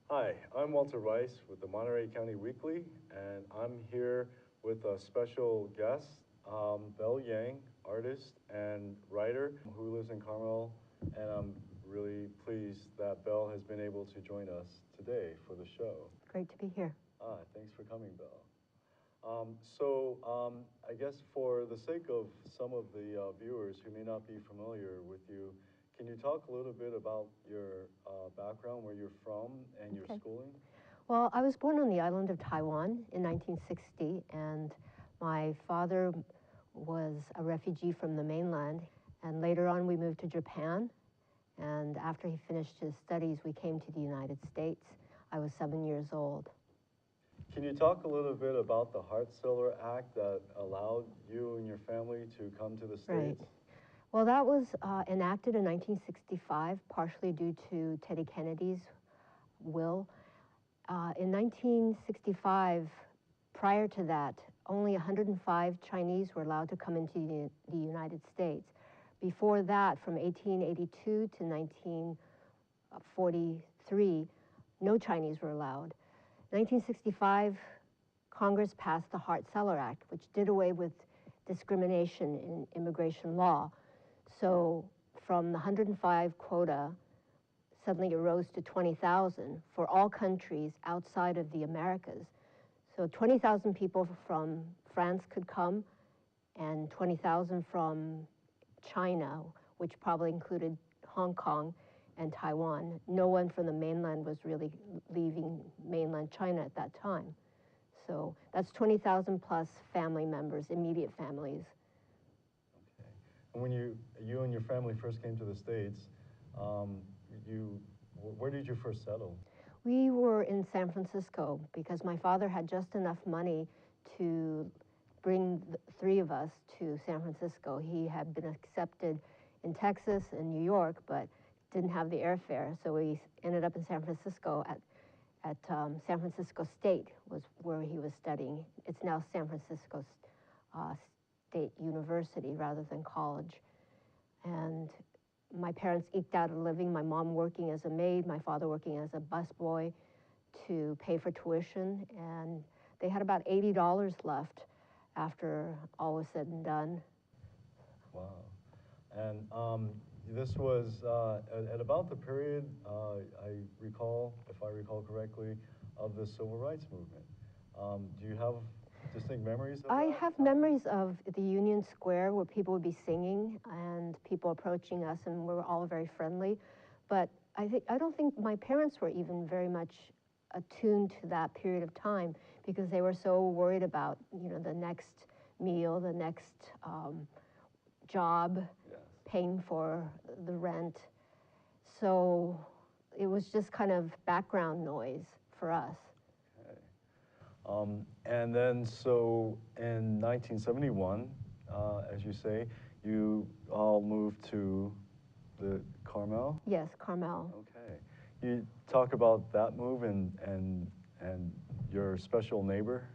Hi, I'm Walter Rice with the Monterey County Weekly, and I'm here with a special guest, Belle Yang, artist and writer who lives in Carmel, and I'm really pleased that Belle has been able to join us today for the show. Great to be here. Thanks for coming, Belle. I guess for the sake of some of the viewers who may not be familiar with you, can you talk a little bit about your background, where you're from, and your Okay. schooling? Well, I was born on the island of Taiwan in 1960, and my father was a refugee from the mainland. And later on, we moved to Japan. And after he finished his studies, we came to the United States. I was 7 years old. Can you talk a little bit about the Hart-Celler Act that allowed you and your family to come to the Right. States? Well, that was enacted in 1965, partially due to Teddy Kennedy's will. In 1965, prior to that, only 105 Chinese were allowed to come into the United States. Before that, from 1882 to 1943, no Chinese were allowed. 1965, Congress passed the Hart-Celler Act, which did away with discrimination in immigration law. So from the 105 quota, suddenly it rose to 20,000 for all countries outside of the Americas. So 20,000 people from France could come, and 20,000 from China, which probably included Hong Kong and Taiwan. No one from the mainland was really leaving mainland China at that time. So that's 20,000 plus family members, immediate families. Okay. And when you and your family first came to the States, where did you first settle? We were in San Francisco because my father had just enough money to bring the three of us to San Francisco. He had been accepted in Texas and New York, but didn't have the airfare, so we ended up in San Francisco at San Francisco State was where he was studying. It's now San Francisco State University rather than college. And my parents eked out a living, my mom working as a maid, my father working as a busboy to pay for tuition. And they had about $80 left after all was said and done. Wow. And this was at about the period, I recall, if I recall correctly, of the Civil Rights Movement. Do you have distinct memories of I that? have memories of the Union Square where people would be singing and people approaching us, and we were all very friendly. But I don't think my parents were even very much attuned to that period of time because they were so worried about, the next meal, the next job, Yes. paying for the rent. So it was just kind of background noise for us. Okay. And then, so in 1971, as you say, you all moved to the Carmel? Yes, Carmel. Okay. You talk about that move and your special neighbor?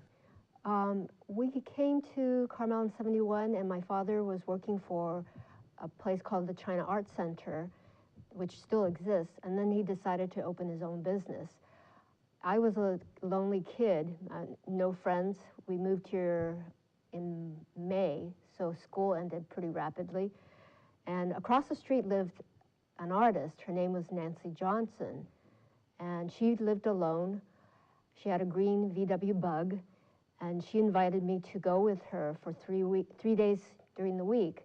We came to Carmel in 71, and my father was working for a place called the China Arts Center, which still exists, and then he decided to open his own business. I was a lonely kid, no friends. We moved here in May, so school ended pretty rapidly. And across the street lived an artist. Her name was Nancy Johnson, and she lived alone. She had a green VW Bug, and she invited me to go with her for 3 days during the week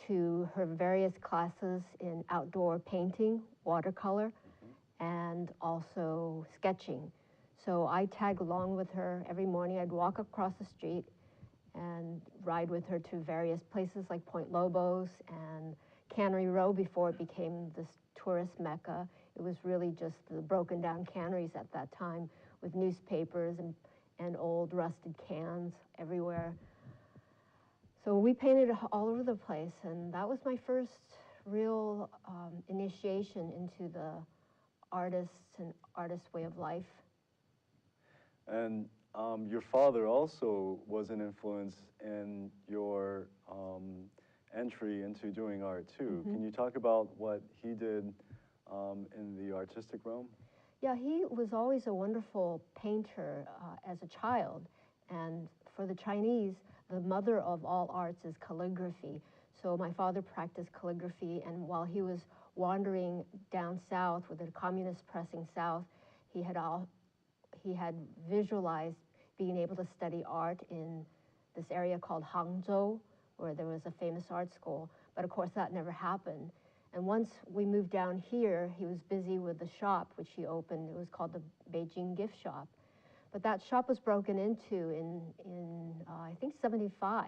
to her various classes in outdoor painting, watercolor, and also sketching. So I tagged along with her every morning. I'd walk across the street and ride with her to various places like Point Lobos and Cannery Row before it became this tourist mecca. It was really just the broken down canneries at that time with newspapers and old rusted cans everywhere. So we painted all over the place, and that was my first real initiation into the artists and artist way of life. And your father also was an influence in your entry into doing art too. Can you talk about what he did in the artistic realm? Yeah, he was always a wonderful painter as a child. And for the Chinese, the mother of all arts is calligraphy. So my father practiced calligraphy, and while he was wandering down south with the communists pressing south, he had he had visualized being able to study art in this area called Hangzhou, where there was a famous art school. But of course, that never happened. And once we moved down here, he was busy with the shop, which he opened. It was called the Beijing Gift Shop. But that shop was broken into in I think, 75,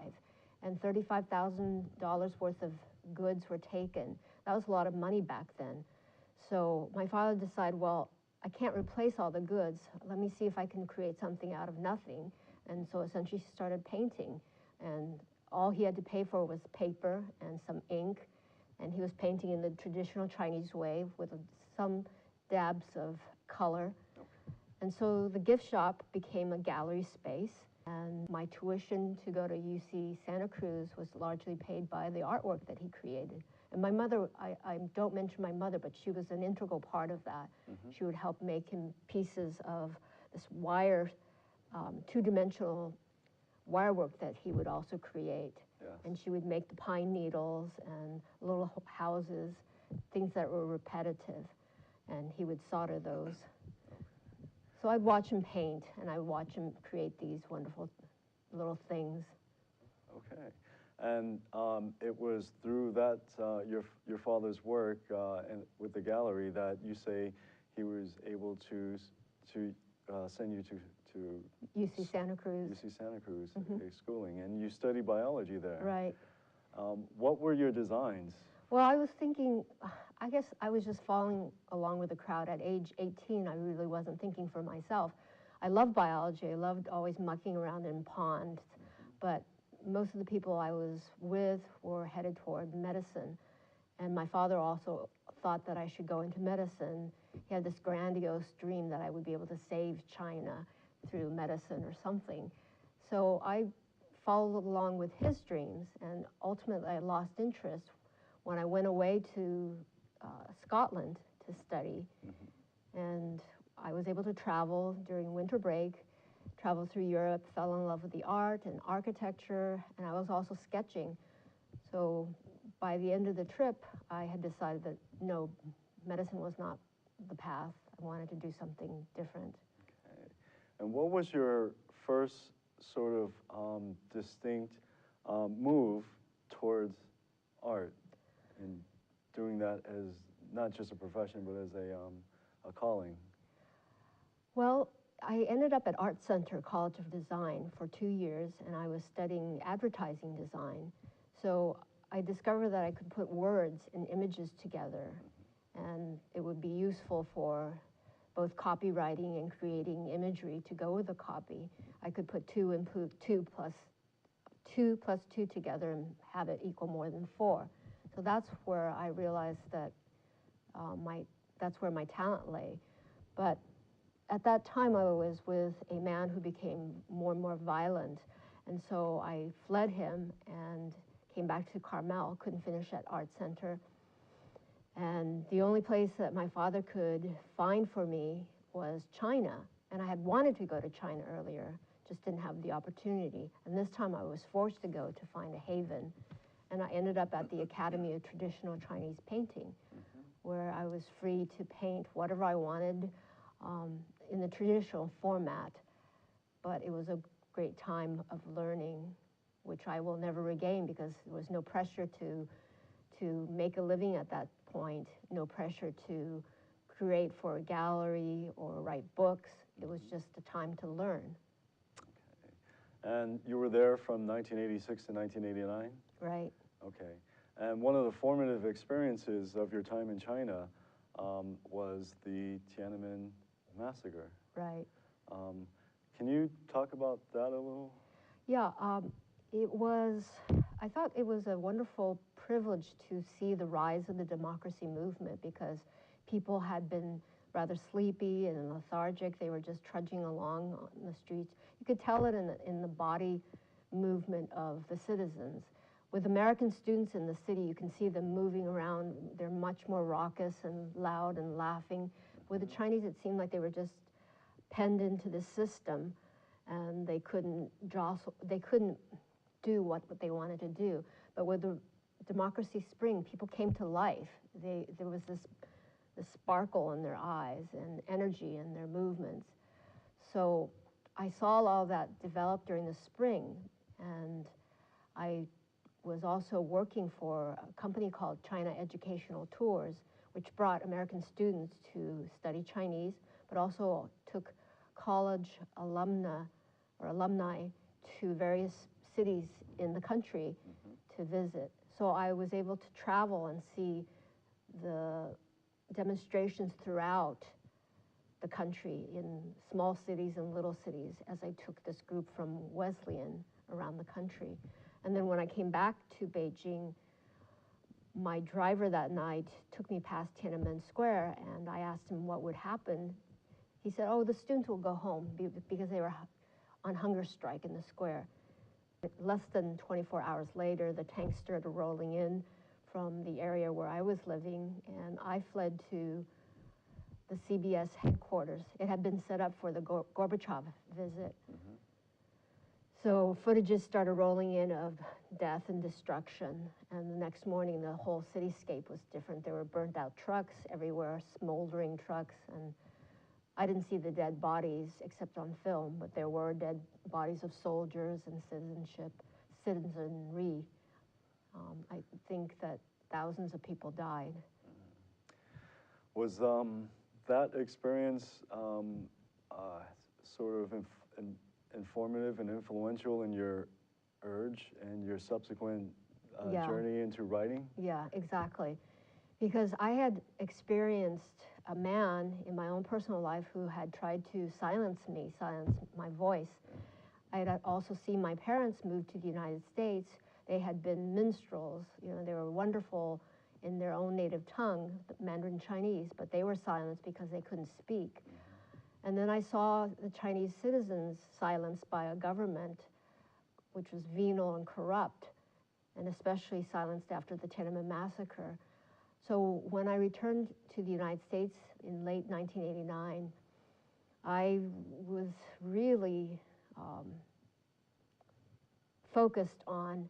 and $35,000 worth of goods were taken. That was a lot of money back then. So my father decided, well, I can't replace all the goods. Let me see if I can create something out of nothing. And so essentially he started painting. And all he had to pay for was paper and some ink. And he was painting in the traditional Chinese way with some dabs of color. And so the gift shop became a gallery space. And my tuition to go to UC Santa Cruz was largely paid by the artwork that he created. And my mother, I don't mention my mother, but she was an integral part of that. She would help make him pieces of this wire, two-dimensional wire work that he would also create. Yes. And she would make the pine needles and little houses, things that were repetitive. And he would solder those. So I'd watch him paint, and I'd watch him create these wonderful little things. Okay. And it was through that, your father's work and with the gallery, that you say he was able to send you to UC Santa Cruz. UC Santa Cruz, schooling, and you studied biology there. Right. What were your designs? Well, I was thinking, I guess I was just following along with the crowd. At age 18, I really wasn't thinking for myself. I loved biology. I loved always mucking around in ponds, but most of the people I was with were headed toward medicine. And my father also thought that I should go into medicine. He had this grandiose dream that I would be able to save China through medicine or something. So I followed along with his dreams, and ultimately I lost interest when I went away to Scotland to study. And I was able to travel during winter break, traveled through Europe, fell in love with the art and architecture, and I was also sketching. So by the end of the trip, I had decided that no, medicine was not the path. I wanted to do something different. Okay. And what was your first sort of distinct move towards art, and doing that as not just a profession, but as a calling? Well, I ended up at Art Center College of Design for 2 years, and I was studying advertising design. So I discovered that I could put words and images together, and it would be useful for both copywriting and creating imagery to go with the copy. I could put 2 and 2 plus 2 together and have it equal more than 4. So that's where I realized that that's where my talent lay. But at that time, I was with a man who became more and more violent, and so I fled him and came back to Carmel, couldn't finish at Art Center. And the only place that my father could find for me was China, and I had wanted to go to China earlier, just didn't have the opportunity. And this time I was forced to go to find a haven, and I ended up at the Academy of Traditional Chinese Painting, where I was free to paint whatever I wanted, in the traditional format. But it was a great time of learning, which I will never regain, because there was no pressure to make a living at that point, no pressure to create for a gallery or write books. It was just a time to learn. Okay. And you were there from 1986 to 1989? Right. Okay. And one of the formative experiences of your time in China was the Tiananmen Massacre. Right. Can you talk about that a little? Yeah, I thought it was a wonderful privilege to see the rise of the democracy movement, because people had been rather sleepy and lethargic. They were just trudging along on the streets. You could tell it in the body movement of the citizens. With American students in the city, you can see them moving around. They're much more raucous and loud and laughing. With the Chinese, it seemed like they were just penned into the system, and they couldn't do what they wanted to do. But with the Democracy Spring, people came to life. There was this sparkle in their eyes and energy in their movements. So I saw all that develop during the spring, and I was also working for a company called China Educational Tours, which brought American students to study Chinese, but also took college alumni to various cities in the country to visit. So I was able to travel and see the demonstrations throughout the country in small cities and little cities as I took this group from Wesleyan around the country. And then when I came back to Beijing, my driver that night took me past Tiananmen Square, and I asked him what would happen. He said, oh, the students will go home because they were on hunger strike in the square. Less than 24 hours later, the tanks started rolling in from the area where I was living, and I fled to the CBS headquarters. It had been set up for the Gorbachev visit. So footages started rolling in of death and destruction, and the next morning the whole cityscape was different. There were burnt out trucks everywhere, smoldering trucks, and I didn't see the dead bodies except on film, but there were dead bodies of soldiers and citizenry. I think that thousands of people died. Was that experience sort of informative and influential in your urge and your subsequent journey into writing? Yeah, exactly. Because I had experienced a man in my own personal life who had tried to silence my voice. I had also seen my parents move to the United States. They had been minstrels. You know, they were wonderful in their own native tongue, Mandarin Chinese, but they were silenced because they couldn't speak. And then I saw the Chinese citizens silenced by a government which was venal and corrupt, and especially silenced after the Tiananmen massacre. So when I returned to the United States in late 1989, I was really focused on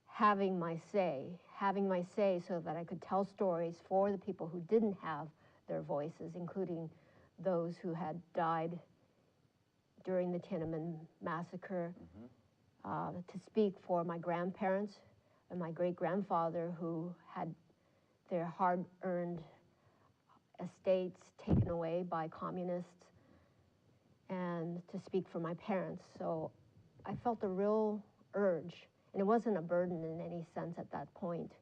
having my say so that I could tell stories for the people who didn't have their voices, including those who had died during the Tiananmen massacre, to speak for my grandparents and my great-grandfather who had their hard-earned estates taken away by communists, and to speak for my parents. So I felt a real urge, and it wasn't a burden in any sense at that point,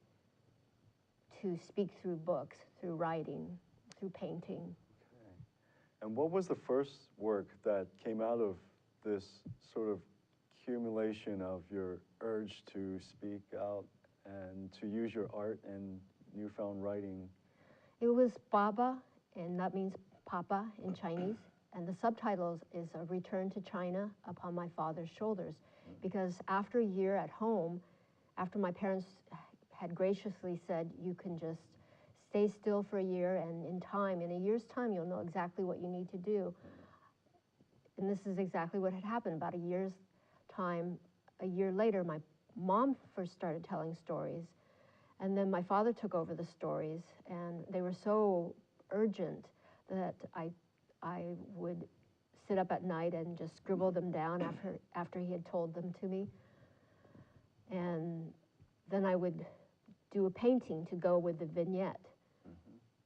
to speak through books, through writing, through painting. Okay. And what was the first work that came out of this sort of accumulation of your urge to speak out and to use your art and newfound writing? It was Baba, and that means Papa in Chinese. And the subtitle is A Return to China Upon My Father's Shoulders. Because after a year at home, after my parents had graciously said, you can just stay still for a year, and in a year's time, you'll know exactly what you need to do. And this is exactly what had happened. About a year's time, a year later, my mom first started telling stories. And then my father took over the stories, and they were so urgent that I would sit up at night and just scribble them down after he had told them to me. And then I would do a painting to go with the vignette.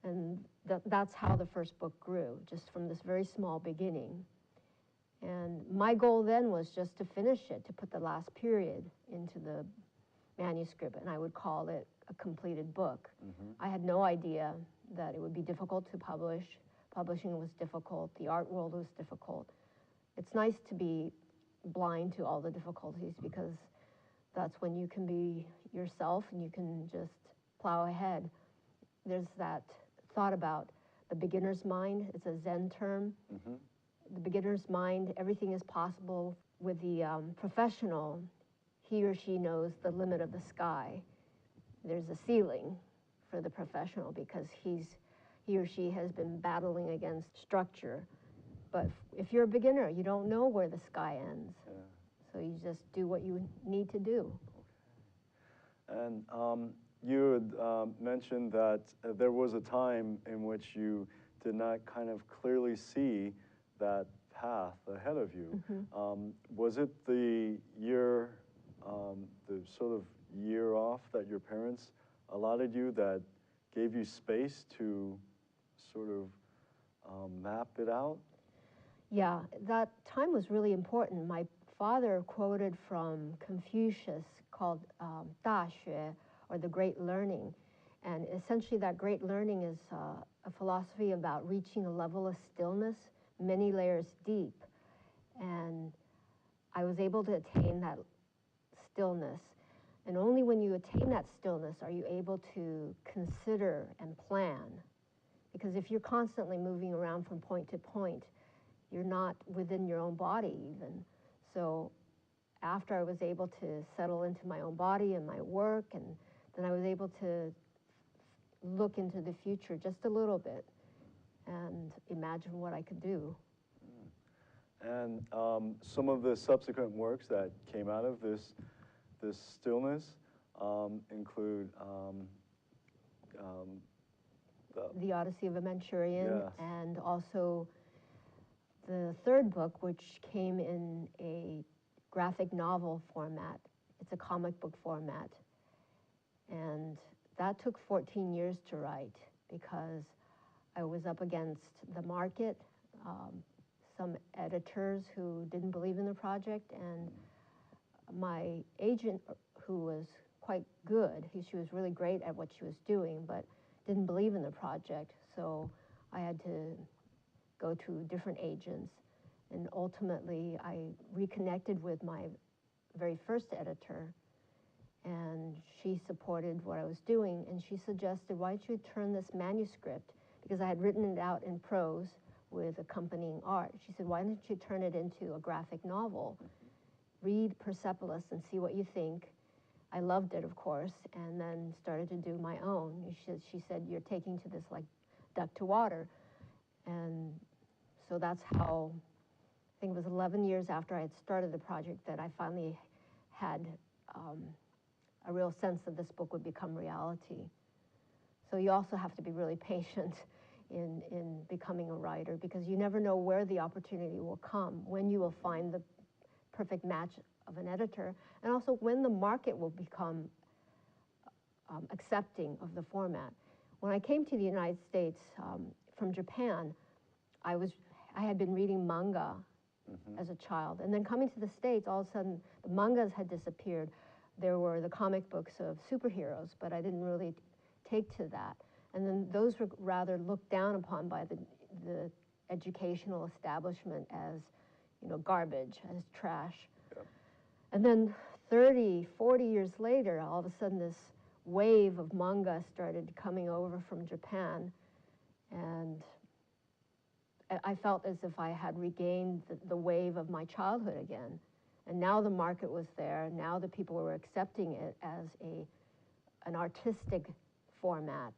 And that's how the first book grew, just from this very small beginning. And my goal then was just to finish it, to put the last period into the manuscript, and I would call it a completed book. I had no idea that it would be difficult to publish. Publishing was difficult. The art world was difficult. It's nice to be blind to all the difficulties, because that's when you can be yourself and you can just plow ahead. There's that thought about the beginner's mind. It's a Zen term. The beginner's mind, everything is possible. With the professional, he or she knows the limit of the sky. There's a ceiling for the professional because he he or she has been battling against structure. But if you're a beginner, you don't know where the sky ends. Yeah. So you just do what you need to do. Okay. And you had mentioned that there was a time in which you did not kind of clearly see that path ahead of you. Mm-hmm. Was it the year, the sort of year off that your parents allotted you that gave you space to sort of map it out? Yeah, that time was really important. My father quoted from Confucius called 大学, or the Great Learning. And essentially that Great Learning is a philosophy about reaching a level of stillness many layers deep. And I was able to attain that stillness. And only when you attain that stillness are you able to consider and plan. Because if you're constantly moving around from point to point, you're not within your own body even. So after I was able to settle into my own body and my work, and then I was able to look into the future just a little bit and imagine what I could do. And some of the subsequent works that came out of this stillness include The Odyssey of a Manchurian, yes. and also the third book, which came in a graphic novel format. It's a comic book format. And that took 14 years to write because I was up against the market, some editors who didn't believe in the project, and my agent, who was quite good, she was really great at what she was doing, but didn't believe in the project. So I had to go to different agents. And ultimately, I reconnected with my very first editor, and she supported what I was doing, and she suggested, why don't you turn this manuscript, because I had written it out in prose with accompanying art. She said, why don't you turn it into a graphic novel? Read Persepolis and see what you think. I loved it, of course, and then started to do my own. She said, you're taking to this like duck to water. And so that's how, I think it was 11 years after I had started the project that I finally had a real sense that this book would become reality. So you also have to be really patient in becoming a writer, because you never know where the opportunity will come, when you will find the perfect match of an editor, and also when the market will become accepting of the format. When I came to the United States from Japan, I had been reading manga as a child, and then coming to the States, all of a sudden the mangas had disappeared. There were the comic books of superheroes, but I didn't really take to that. And then those were rather looked down upon by the educational establishment as, garbage, as trash. Yep. And then 30, 40 years later, all of a sudden this wave of manga started coming over from Japan, and I felt as if I had regained the wave of my childhood again. And now the market was there. Now the people were accepting it as an artistic format.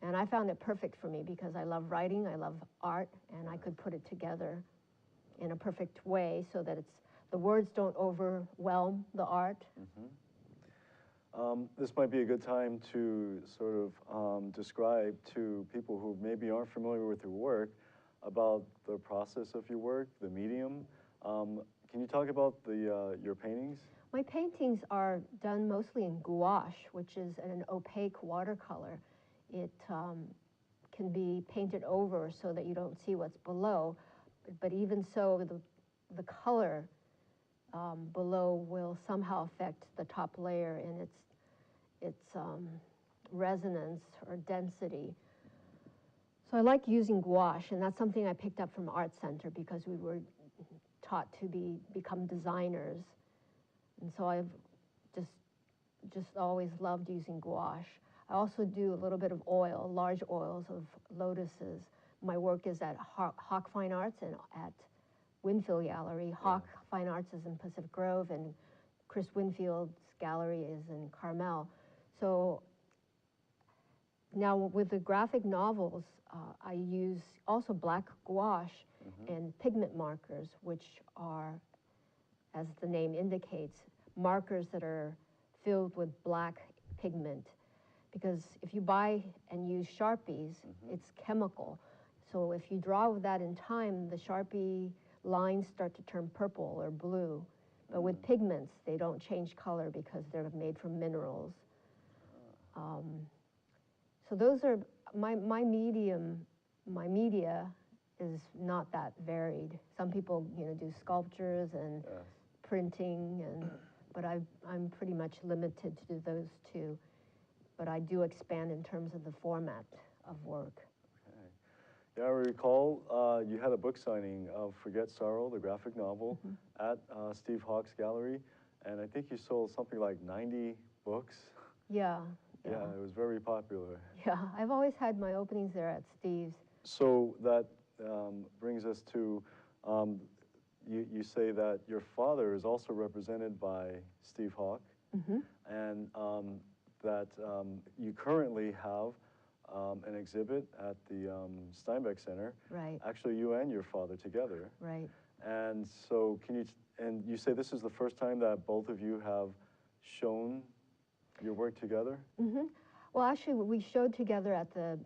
And I found it perfect for me because I love writing, I love art, and I could put it together in a perfect way so that the words don't overwhelm the art. This might be a good time to sort of describe to people who maybe aren't familiar with your work about the process of your work, the medium. Can you talk about your paintings? My paintings are done mostly in gouache, which is an opaque watercolor. It can be painted over so that you don't see what's below, but even so, the color below will somehow affect the top layer in its resonance or density. So I like using gouache, and that's something I picked up from Art Center because we were taught to become designers. And so I've just always loved using gouache. I also do a little bit of oil, large oils of lotuses. My work is at Hawk Fine Arts and at Winfield Gallery. Hawk Fine Arts is in Pacific Grove, and Chris Winfield's gallery is in Carmel. So Now, with the graphic novels, I use also black gouache and pigment markers, which are, as the name indicates, markers that are filled with black pigment. Because if you buy and use Sharpies, it's chemical. So if you draw with that in time, the Sharpie lines start to turn purple or blue. But with pigments, they don't change color because they're made from minerals. So those are, my medium, my media is not that varied. Some people, do sculptures and printing, but I'm pretty much limited to those two. But I do expand in terms of the format of work. Okay. Yeah, I recall you had a book signing of Forget Sorrow, the graphic novel, at Steve Hawkes' gallery, and I think you sold something like 90 books. Yeah. Yeah, it was very popular. Yeah, I've always had my openings there at Steve's. So that brings us to, you say that your father is also represented by Steve Hawke, and that you currently have an exhibit at the Steinbeck Center. Right. Actually, you and your father together. Right. And so and you say this is the first time that both of you have shown your work together? Well, actually, we showed together at the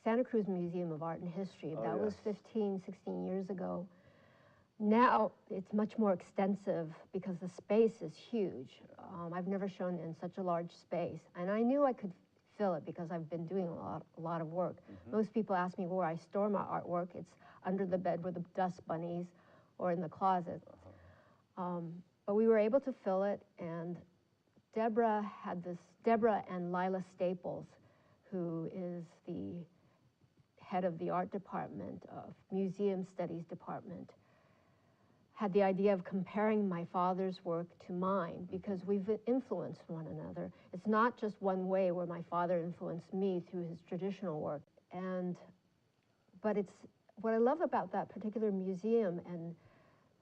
Santa Cruz Museum of Art and History. Oh, that was yes. 15, 16 years ago. Now it's much more extensive because the space is huge. I've never shown in such a large space, and I knew I could fill it because I've been doing a lot of work. Most people ask me where I store my artwork. It's under the bed with the dust bunnies or in the closet. But we were able to fill it, and Deborah and Lila Staples, who is the head of the art department of Museum Studies Department, had the idea of comparing my father's work to mine because we've influenced one another. It's not just one way where my father influenced me through his traditional work. But it's what I love about that particular museum and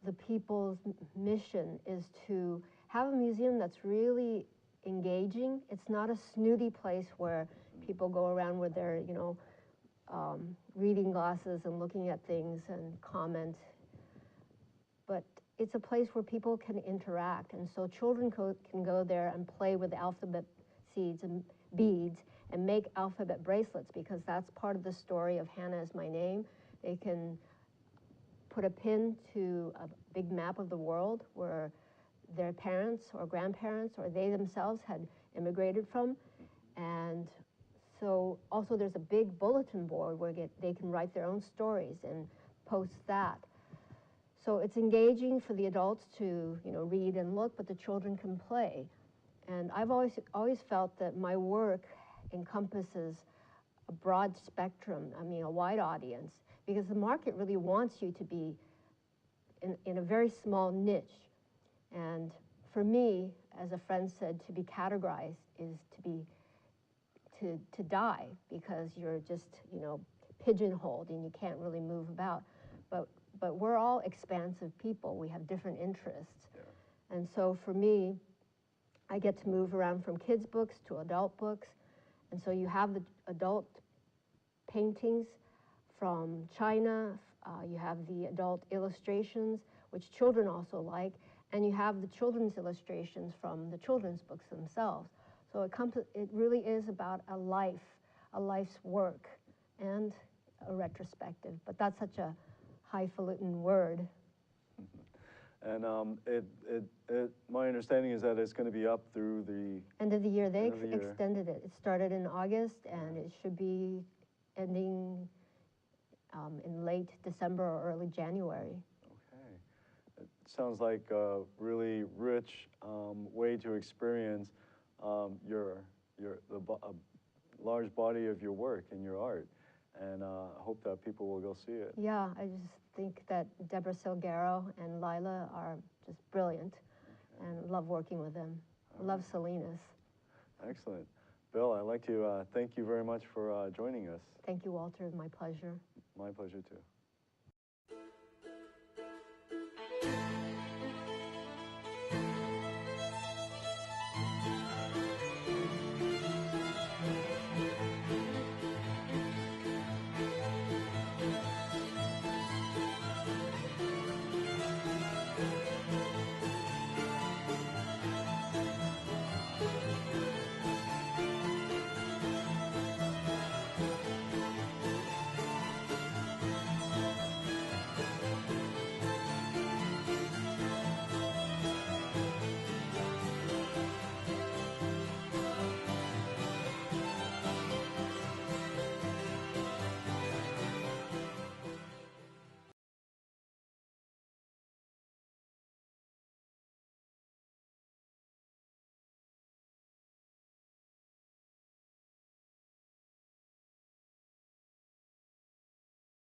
the people's mission is to have a museum that's really engaging. It's not a snooty place where people go around with their, reading glasses and looking at things and comment. But it's a place where people can interact, and so children can go there and play with alphabet seeds and beads and make alphabet bracelets, because that's part of the story of Hannah Is My Name. They can put a pin to a big map of the world where their parents or grandparents or they themselves had immigrated from. And so also there's a big bulletin board where they can write their own stories and post that. So it's engaging for the adults to, read and look, but the children can play. And I've always felt that my work encompasses a broad spectrum, a wide audience, because the market really wants you to be in a very small niche. And for me, as a friend said, to be categorized is to die, because you're just, pigeonholed and you can't really move about. But we're all expansive people. We have different interests. Yeah. And so for me, I get to move around from kids' books to adult books. And so you have the adult paintings from China, you have the adult illustrations, which children also like, and you have the children's illustrations from the children's books themselves. So it really is about a life's work and a retrospective. But that's such a highfalutin word. And my understanding is that it's going to be up through the end of the year. They extended it. It started in August, and it should be ending in late December or early January. Okay. It sounds like a really rich way to experience a large body of your work and your art. And I hope that people will go see it. Yeah, I just think that Deborah Silguero and Lila are just brilliant, and love working with them. Love Salinas. Excellent. Belle, I'd like to thank you very much for joining us. Thank you, Walter. My pleasure. My pleasure, too.